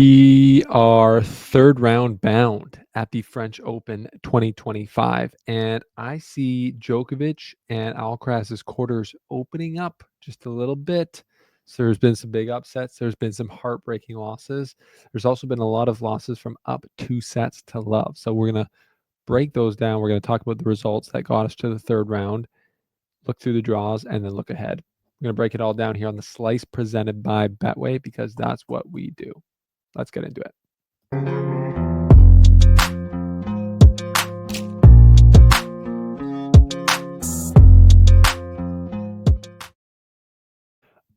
We are third round bound at the French Open 2025, and I see Djokovic and Alcaraz's quarters opening up just a little bit. So there's been some big upsets. There's been some heartbreaking losses. There's also been a lot of losses from up 2 sets to love. So we're going to break those down. We're going to talk about the results that got us to the third round, look through the draws, and then look ahead. We're going to break it all down here on the slice presented by Betway because that's what we do. Let's get into it.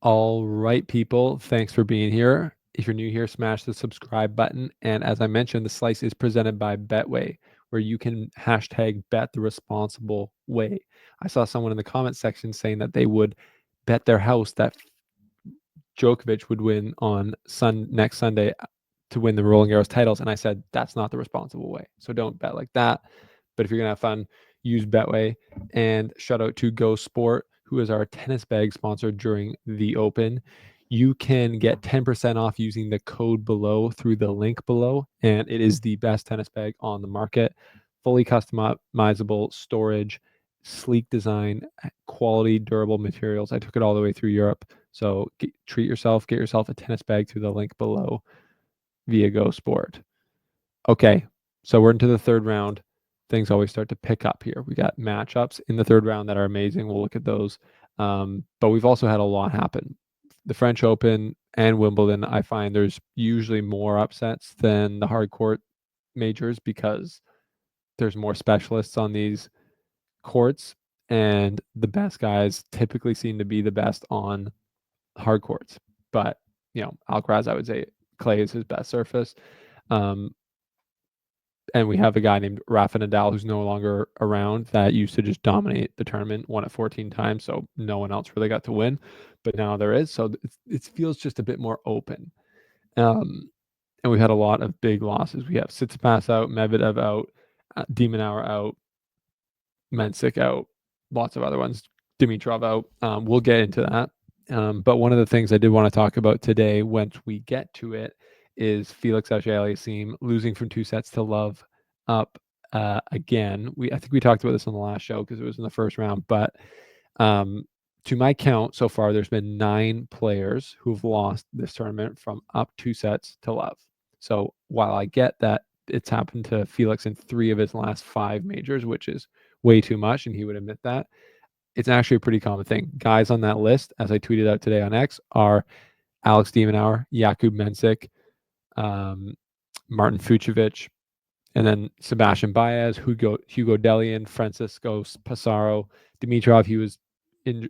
All right, people. Thanks for being here. If you're new here, smash the subscribe button. And as I mentioned, the slice is presented by Betway, where you can hashtag bet the responsible way. I saw someone in the comment section saying that they would bet their house that Djokovic would win on next Sunday to win the Roland Garros titles. And I said, that's not the responsible way. So don't bet like that. But if you're going to have fun, use Betway. And shout out to Go Sport, who is our tennis bag sponsor during the Open. You can get 10% off using the code below through the link below. And it is the best tennis bag on the market. Fully customizable storage, sleek design, quality, durable materials. I took it all the way through Europe. So treat yourself, get yourself a tennis bag through the link below via Go Sport. Okay, so we're into the third round. Things always start to pick up here. We got matchups in the third round that are amazing. We'll look at those. But we've also had a lot happen. The French Open and Wimbledon, I find there's usually more upsets than the hard court majors because there's more specialists on these courts, and the best guys typically seem to be the best on hard courts. But, Alcaraz, I would say clay is his best surface. And we have a guy named Rafa Nadal who's no longer around that used to just dominate the tournament, won it 14 times, so no one else really got to win. But now there is, so it feels just a bit more open. And we've had a lot of big losses. We have Tsitsipas out, Medvedev out, Demonauer out, Mensik out, lots of other ones, Dimitrov out. We'll get into that. But one of the things I did want to talk about today, once we get to it, is Felix Auger-Aliassime losing from 2 sets to love up again. I think we talked about this on the last show because it was in the first round. But to my count so far, there's been 9 players who've lost this tournament from up 2 sets to love. So while I get that it's happened to Felix in 3 of his last 5 majors, which is way too much, and he would admit that, it's actually a pretty common thing. Guys on that list, as I tweeted out today on X, are Alex Demonauer, Jakub Mensik, Martin Fucsovics, and then Sebastian Baez, Hugo Dellien, Francisco Pissarro, Dimitrov. He was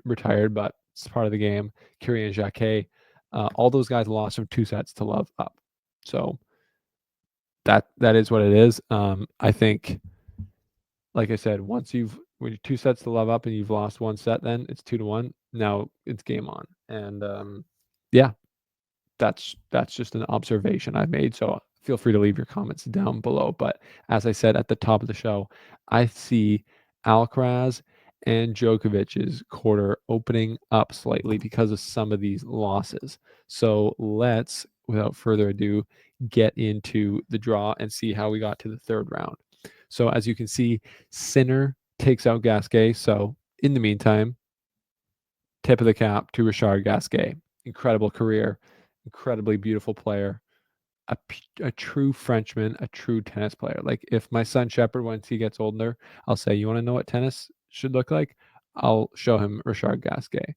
retired, but it's part of the game. Kirian Jacquet. All those guys lost from 2 sets to love up. So that is what it is. I think, like I said, when you're 2 sets to love up and you've lost 1 set, then it's 2-1. Now it's game on. And yeah, that's just an observation I've made. So feel free to leave your comments down below. But as I said at the top of the show, I see Alcaraz and Djokovic's quarter opening up slightly because of some of these losses. So let's, without further ado, get into the draw and see how we got to the third round. So as you can see, Sinner takes out Gasquet. So in the meantime, tip of the cap to Richard Gasquet. Incredible career, incredibly beautiful player, a true Frenchman, a true tennis player. Like if my son Shepard, once he gets older, I'll say, you want to know what tennis should look like? I'll show him Richard Gasquet.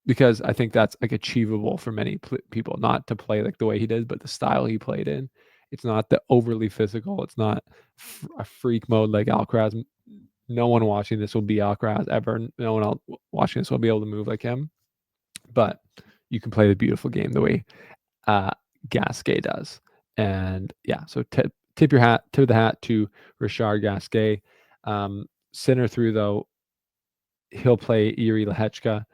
Because I think that's like achievable for many people, not to play like the way he did, but the style he played in. It's not the overly physical. It's not a freak mode like Alcaraz. No one watching this will be Alcaraz ever. No one else watching this will be able to move like him. But you can play the beautiful game the way Gasquet does. And yeah, so tip of the hat to Richard Gasquet. Sinner through though, he'll play Yuri Lehechka.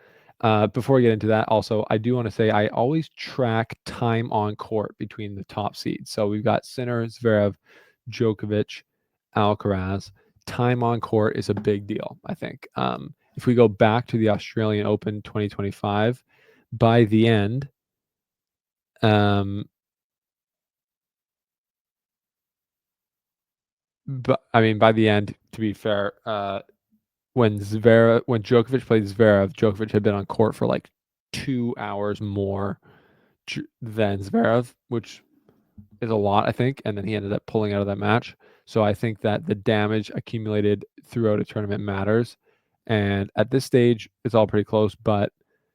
Before we get into that, also, I do want to say I always track time on court between the top seeds. So we've got Sinner, Zverev, Djokovic, Alcaraz. Time on court is a big deal, I think. If we go back to the Australian Open 2025, by the end, Um, but I mean, by the end, to be fair, when Djokovic played Zverev, Djokovic had been on court for like 2 hours more than Zverev, which is a lot, I think. And then he ended up pulling out of that match. So I think that the damage accumulated throughout a tournament matters. And at this stage, it's all pretty close. But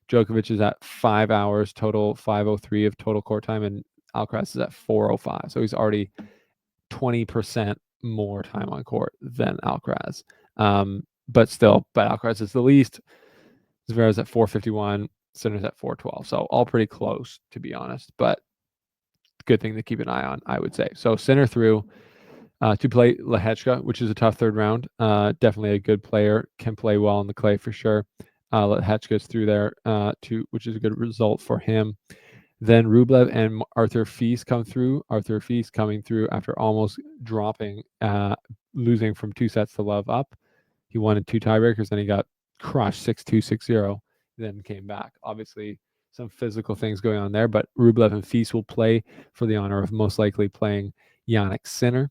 Djokovic is at 5 hours total, 5:03 of total court time, and Alcaraz is at 4:05. So he's already 20% more time on court than Alcaraz. But Alcaraz is the least. Zverev's at 4:51. Sinner's at 4:12. So all pretty close, to be honest. But good thing to keep an eye on, I would say. So Sinner through to play Lehechka, which is a tough third round. Definitely a good player, can play well on the clay for sure. Lehechka's through there which is a good result for him. Then Rublev and Arthur Fils come through. Arthur Fils coming through after almost dropping, losing from 2 sets to love up. He won in 2 tiebreakers, then he got crushed 6-2, 6-0, then came back. Obviously, some physical things going on there, but Rublev and Fils will play for the honor of most likely playing Jannik Sinner.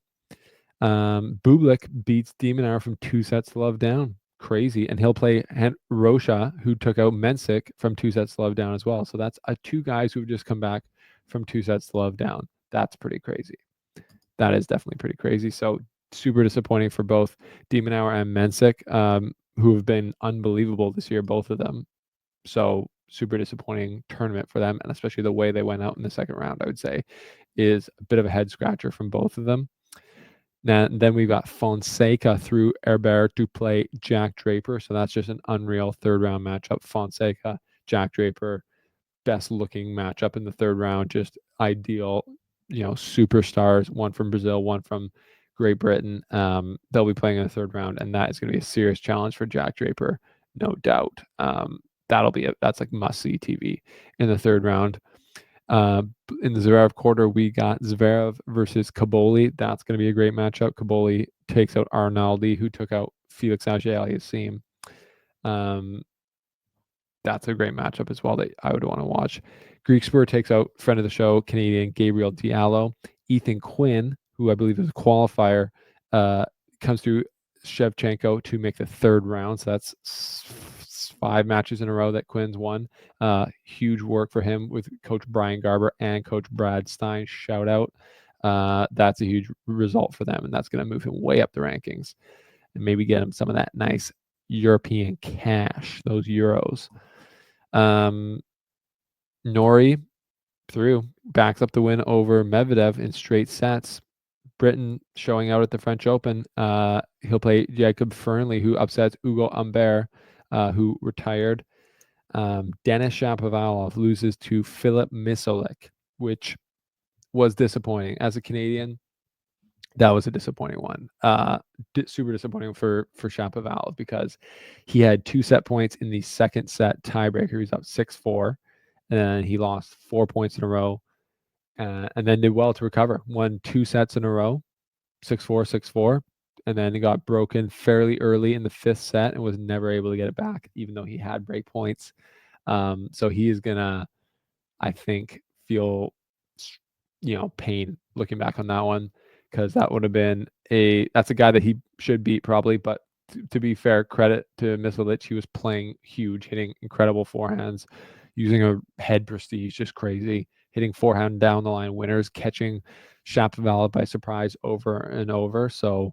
Bublik beats Demonauer from 2 sets to love down. Crazy. And he'll play Rocha, who took out Mensik from 2 sets to love down as well. So that's 2 guys who've just come back from 2 sets to love down. That's pretty crazy. That is definitely pretty crazy. So super disappointing for both Demonauer and Mensik, who have been unbelievable this year, both of them. So super disappointing tournament for them, and especially the way they went out in the second round, I would say, is a bit of a head scratcher from both of them. Now, then we've got Fonseca through Herbert to play Jack Draper. So that's just an unreal third round matchup. Fonseca, Jack Draper, best looking matchup in the third round. Just ideal, superstars, one from Brazil, one from Great Britain. They'll be playing in the third round, and that is going to be a serious challenge for Jack Draper, no doubt. That's like must see TV in the third round. In the Zverev quarter, we got Zverev versus Kaboli. That's going to be a great matchup. Kaboli takes out Arnaldi, who took out Felix Auger-Aliassime. That's a great matchup as well that I would want to watch. Greek Spur takes out friend of the show, Canadian Gabriel Diallo. Ethan Quinn, who I believe is a qualifier, comes through Shevchenko to make the third round. So that's 5 matches in a row that Quinn's won. Huge work for him with Coach Brian Garber and Coach Brad Stein. Shout out. That's a huge result for them, and that's going to move him way up the rankings and maybe get him some of that nice European cash, those euros. Nori through, backs up the win over Medvedev in straight sets. Britain showing out at the French Open. He'll play Jacob Fernley, who upsets Ugo Humbert, who retired. Denis Shapovalov loses to Filip Misolic, which was disappointing. As a Canadian, that was a disappointing one. Super disappointing for Shapovalov because he had 2 set points in the second set tiebreaker. He was up 6-4, and he lost 4 points in a row, and then did well to recover. Won 2 sets in a row, 6-4, 6-4, and then he got broken fairly early in the 5th set and was never able to get it back, even though he had break points. So he is gonna, I think, feel pain looking back on that one, because that would have been that's a guy that he should beat probably. But to be fair, credit to Misolic, he was playing huge, hitting incredible forehands, using a head prestige, just crazy, hitting forehand down the line winners, catching Shapovalov by surprise over and over. So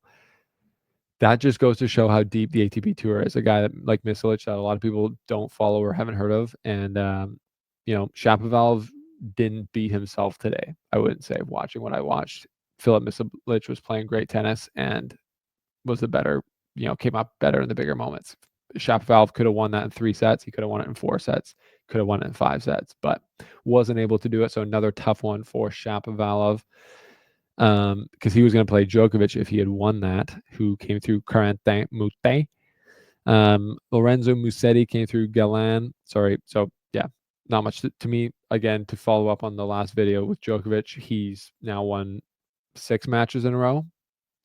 that just goes to show how deep the ATP Tour is. A guy that, like Misolic, that a lot of people don't follow or haven't heard of. And, Shapovalov didn't beat himself today, I wouldn't say, watching what I watched. Filip Misolic was playing great tennis and was the better, came up better in the bigger moments. Shapovalov could have won that in 3 sets. He could have won it in 4 sets, could have won it in 5 sets, but wasn't able to do it. So another tough one for Shapovalov. Because he was going to play Djokovic if he had won that, who came through Corentin Moutet. Lorenzo Musetti came through Galan. Sorry. So, yeah, not much to me. Again, to follow up on the last video with Djokovic, he's now won 6 matches in a row.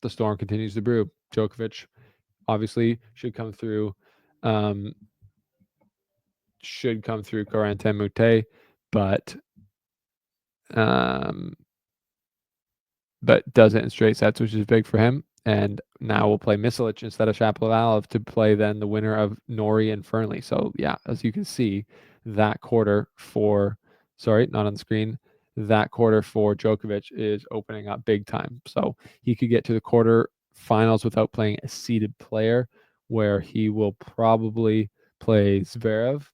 The storm continues to brew. Djokovic obviously should come through Corentin Moutet, but but does it in straight sets, which is big for him. And now we'll play Misalic instead of Shapovalov to play then the winner of Norrie and Fernley. So yeah, as you can see, that quarter for not on the screen. That quarter for Djokovic is opening up big time. So he could get to the quarter finals without playing a seeded player, where he will probably play Zverev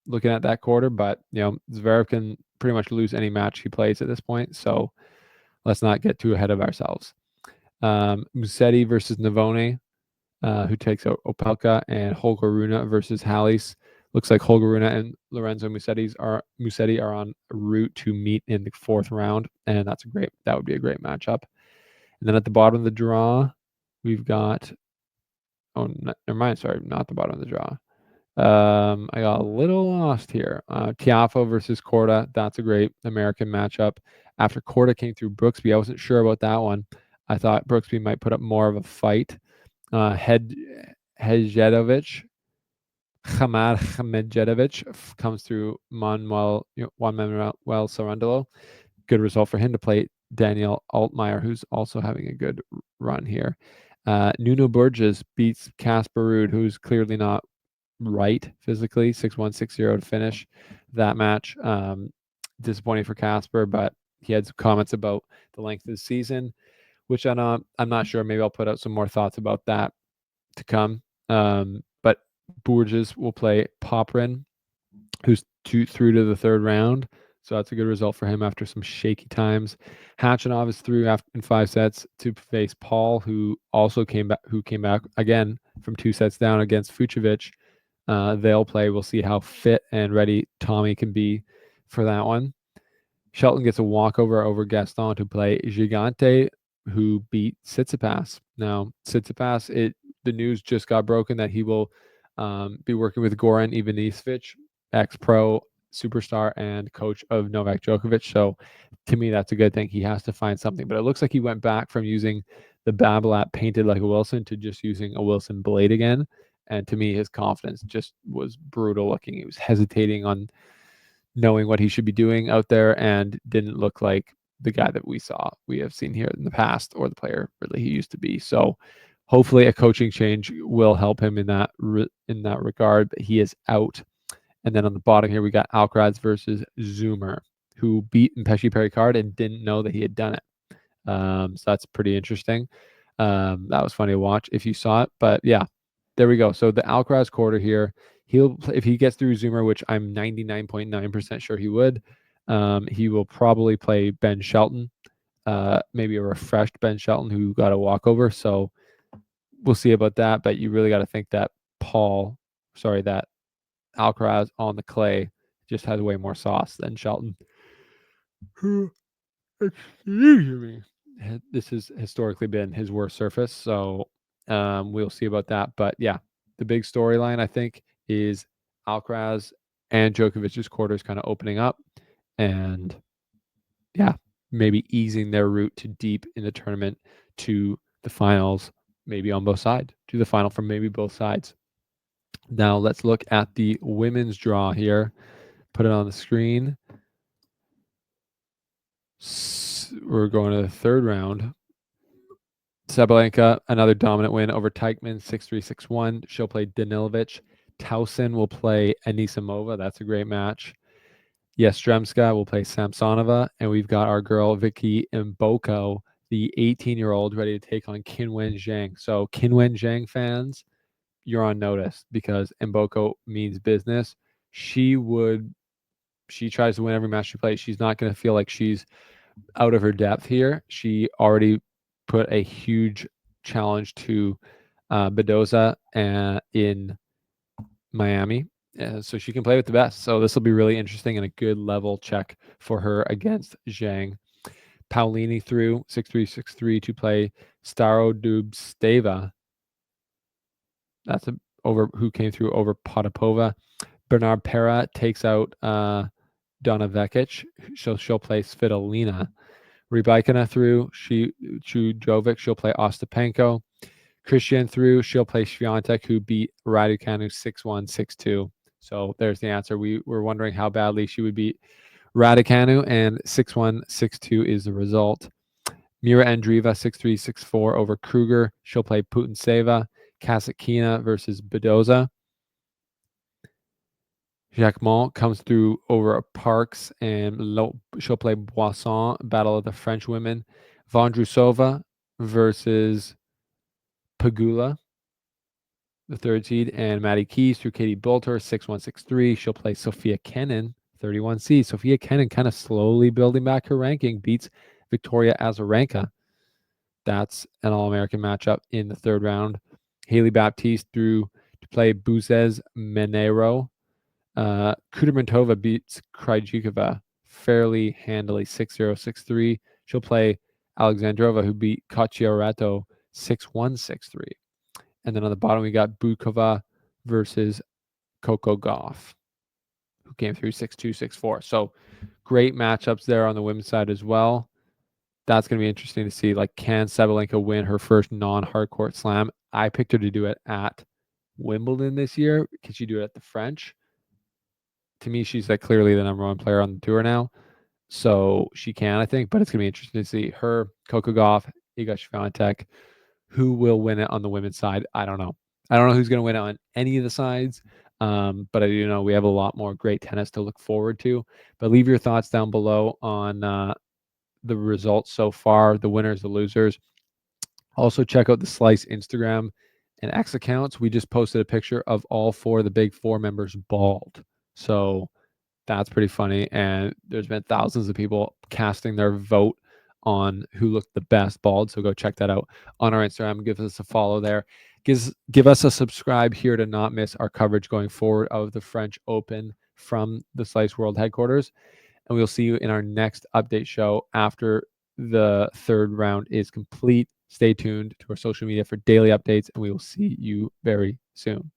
looking at that quarter. But Zverev can pretty much lose any match he plays at this point. So let's not get too ahead of ourselves. Musetti versus Navone, who takes out Opelka, and Holger Rune versus Halys. Looks like Holger Rune and Lorenzo Musetti are on route to meet in the fourth round, and that would be a great matchup. And then at the bottom of the draw, we've got never mind, sorry, not the bottom of the draw. I got a little lost here. Tiafoe versus Korda. That's a great American matchup. After Korda came through Brooksby, I wasn't sure about that one. I thought Brooksby might put up more of a fight. Hedjedovic, Khamar Hamedjedovic comes through Juan Manuel Sarandolo. Good result for him to play Daniel Altmaier, who's also having a good run here. Nuno Burgess beats Casper Ruud, who's clearly not right physically, 6-1, 6-0 to finish that match. Disappointing for Casper, but he had some comments about the length of the season, which I'm not sure. Maybe I'll put out some more thoughts about that to come. But Burgess will play Poprin, who's through to the third round. So that's a good result for him after some shaky times. Khachanov is through in 5 sets to face Paul, who came back again from 2 sets down against Fucsovics. They'll play. We'll see how fit and ready Tommy can be for that one. Shelton gets a walkover over Gaston to play Gigante, who beat Tsitsipas. Now, Tsitsipas, the news just got broken that he will be working with Goran Ivanisevic, ex-pro superstar and coach of Novak Djokovic. So to me, that's a good thing. He has to find something. But it looks like he went back from using the Babolat painted like a Wilson to just using a Wilson blade again. And to me, his confidence just was brutal looking. He was hesitating on knowing what he should be doing out there and didn't look like the guy that we have seen here in the past, or the player really he used to be. So hopefully a coaching change will help him in that regard, but he is out. And then on the bottom here, we got Alcaraz versus Zoomer, who beat Mpeshi Perricard and didn't know that he had done it. So that's pretty interesting. That was funny to watch if you saw it. But yeah, there we go. So the Alcaraz quarter here, if he gets through Zoomer, which I'm 99.9% sure he would, he will probably play Ben Shelton, maybe a refreshed Ben Shelton who got a walkover. So we'll see about that. But you really got to think that that Alcaraz on the clay just has way more sauce than Shelton. Excuse me. This has historically been his worst surface, so we'll see about that. But yeah, the big storyline I think is Alcaraz and Djokovic's quarters kind of opening up, and yeah, maybe easing their route to deep in the tournament to the finals, maybe on both sides, to the final from maybe both sides. Now let's look at the women's draw here. Put it on the screen. We're going to the third round. Sabalenka, another dominant win over Teichmann, 6-3, 6-1. She'll play Danilovic. Tauson will play Anisimova. That's a great match. Yastremska will play Samsonova. And we've got our girl, Vicky Mboko, the 18-year-old, ready to take on Qinwen Zhang. So Qinwen Zhang fans, you're on notice because Mboko means business. She tries to win every match she plays. She's not going to feel like she's out of her depth here. She already put a huge challenge to Bedoza in Miami. So she can play with the best. So this will be really interesting and a good level check for her against Zhang. Paulini through 6-3, 6-3 to play Starodubtseva. That's who came through over Potapova. Bernard Pera takes out Donna Vekic. She'll play Svitolina. Rybakina through Jovic. She'll play Ostapenko. Christian through. She'll play Swiatek, who beat Raducanu 6-1, 6-2. So there's the answer. We were wondering how badly she would beat Raducanu, and 6-1, 6-2 is the result. Mira Andreeva, 6-3, 6-4 over Kruger. She'll play Putintseva. Kasatkina versus Bedoza. Jacquemont comes through over Parks, and she'll play Boisson, Battle of the French Women. Vondrousova versus Pagula, the third seed, and Maddie Keys through Katie Bolter, 6-1, 6-3. She'll play Sophia Kenin, 31 seed. Sophia Kenin kind of slowly building back her ranking, beats Victoria Azarenka. That's an All-American matchup in the third round. Haley Baptiste through to play Buzez Menero. Kudermetova beats Krejcikova fairly handily, 6-0, 6-3. She'll play Alexandrova, who beat Cacciaretto 6-1, 6-3. And then on the bottom, we got Bukova versus Coco Gauff, who came through 6-2, 6-4. So great matchups there on the women's side as well. That's going to be interesting to see. Like, can Sabalenka win her first non-hardcourt slam? I picked her to do it at Wimbledon this year. Can she do it at the French? To me, she's like clearly the number one player on the tour now. So she can, I think, but it's going to be interesting to see her, Coco Gauff, Iga Swiatek. Who will win it on the women's side? I don't know. I don't know who's going to win it on any of the sides. But I do know we have a lot more great tennis to look forward to. But leave your thoughts down below on the results so far, the winners, the losers. Also, check out the Slice Instagram and X accounts. We just posted a picture of all four of the Big Four members bald. So that's pretty funny. And there's been thousands of people casting their vote on who looked the best bald. So go check that out on our Instagram. Give us a follow there. Give us a subscribe here to not miss our coverage going forward of the French Open from the Slice World headquarters. And we'll see you in our next update show after the third round is complete. Stay tuned to our social media for daily updates, and we will see you very soon.